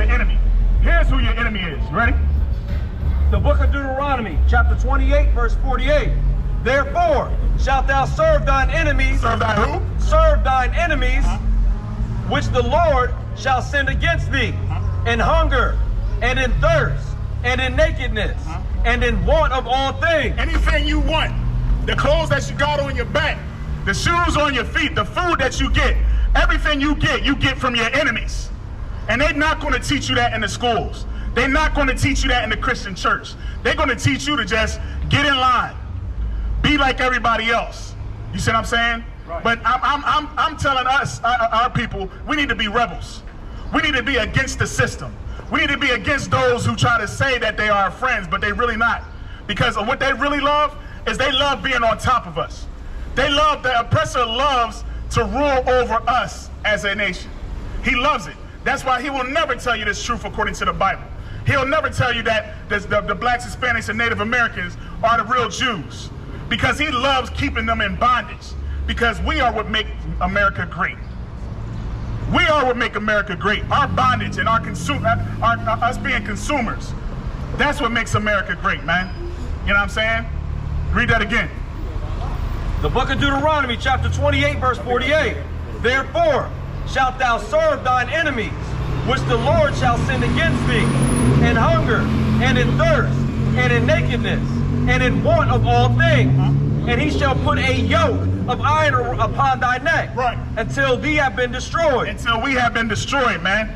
your enemy. Here's who your enemy is. You ready? The book of Deuteronomy, chapter 28, verse 48. Therefore shalt thou serve thine enemies. Serve thy who? Serve thine enemies, which the Lord shall send against thee, in hunger, and in thirst, and in nakedness, and in want of all things. Anything you want, the clothes that you got on your back, the shoes on your feet, the food that you get, everything you get from your enemies. And they're not going to teach you that in the schools. They're not going to teach you that in the Christian church. They're going to teach you to just get in line, be like everybody else. You see what I'm saying? Right. But I'm telling us, our people, we need to be rebels. We need to be against the system. We need to be against those who try to say that they are our friends, but they really not. Because what they really love is they love being on top of us. The oppressor loves to rule over us as a nation. He loves it. That's why he will never tell you this truth according to the Bible. He'll never tell you that the blacks, Hispanics, and Native Americans are the real Jews. Because he loves keeping them in bondage. Because we are what make America great. We are what make America great. Our bondage and us being consumers. That's what makes America great, man. You know what I'm saying? Read that again. The book of Deuteronomy, chapter 28, verse 48. Therefore shalt thou serve thine enemies, which the Lord shall send against thee, in hunger, and in thirst, and in nakedness, and in want of all things. And he shall put a yoke of iron upon thy neck, right, until thee have been destroyed. Until we have been destroyed, man.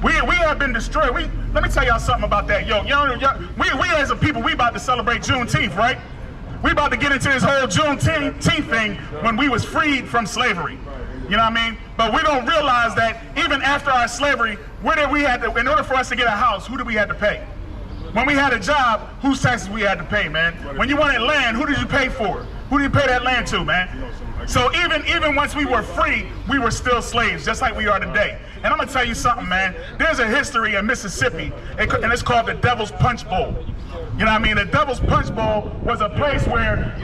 We have been destroyed. Let me tell y'all something about that yoke. We as a people, we about to celebrate Juneteenth, right? We about to get into this whole Juneteenth thing when we was freed from slavery. You know what I mean? But we don't realize that even after our slavery, where did we had to, in order for us to get a house, who did we have to pay? When we had a job, whose taxes we had to pay, man? When you wanted land, who did you pay for? Who did you pay that land to, man? So even once we were free, we were still slaves, just like we are today. And I'm gonna tell you something, man. There's a history in Mississippi, and it's called the Devil's Punch Bowl. You know what I mean? The Devil's Punch Bowl was a place where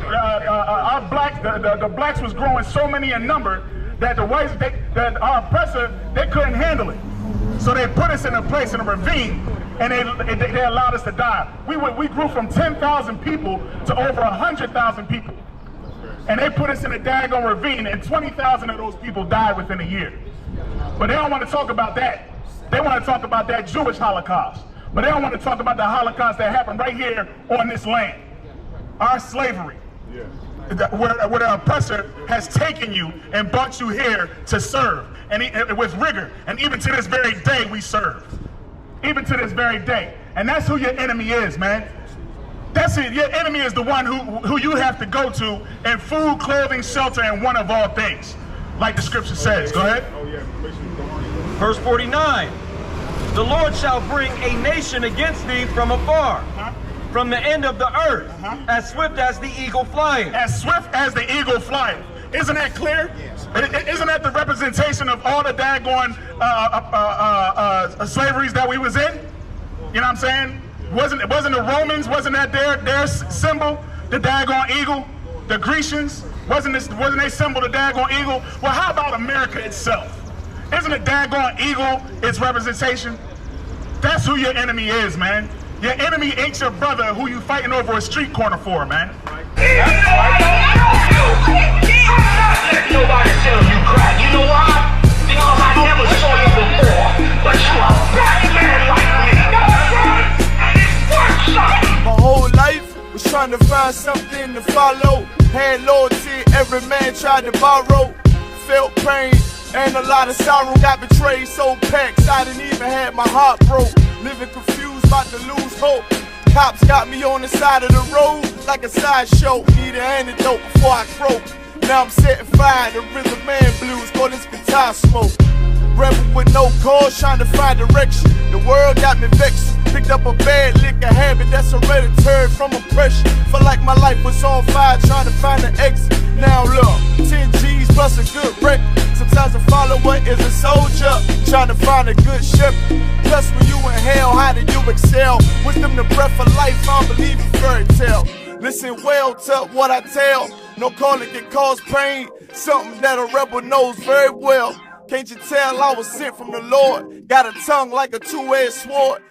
the blacks was growing so many in number that the whites, our oppressor, they couldn't handle it. So they put us in a place, in a ravine, and they allowed us to die. We grew from 10,000 people to over 100,000 people. And they put us in a daggone ravine, and 20,000 of those people died within a year. But they don't want to talk about that. They want to talk about that Jewish Holocaust. But they don't want to talk about the Holocaust that happened right here on this land. Our slavery. Yeah. Where the oppressor has taken you and brought you here to serve, and with rigor, and even to this very day we serve. Even to this very day. And that's who your enemy is, man. That's it. Your enemy is the one who you have to go to in food, clothing, shelter, and one of all things. Like the scripture says. Go ahead. Verse 49. The Lord shall bring a nation against thee from afar, from the end of the earth, as swift as the eagle flying. As swift as the eagle flying. Isn't that clear? Yes. Isn't that the representation of all the daggone slaveries that we was in? You know what I'm saying? Wasn't the Romans, wasn't that their symbol, the daggone eagle? The Grecians, wasn't they symbol the daggone eagle? Well, how about America itself? Isn't the daggone eagle its representation? That's who your enemy is, man. Your enemy ain't your brother who you fighting over a street corner for, man. I'm not letting nobody tell you crack. You know why? Because I never saw you before. But you a black man like me. And it's worth something. My whole life was trying to find something to follow. Had loyalty, every man tried to borrow. Felt pain and a lot of sorrow. Got betrayed, so packed, I didn't even have my heart broke. Living confused, about to lose hope. Cops got me on the side of the road like a sideshow. Need an antidote before I croak. Now I'm setting fire to rhythm man blues, boy, this guitar smoke. Rebel with no cause, trying to find direction. The world got me vexed. Picked up a bad liquor habit that's hereditary from oppression. Felt like my life was on fire, trying to find an exit. Now look, 10 G's plus a good record. Sometimes a follower is a soldier, trying to find a good shepherd. Plus when you in hell, how did you excel? Wisdom the breath of life, I don't believe in fairy tale. Listen well to what I tell. No calling can cause pain, something that a rebel knows very well. Can't you tell I was sent from the Lord? Got a tongue like a two-edged sword.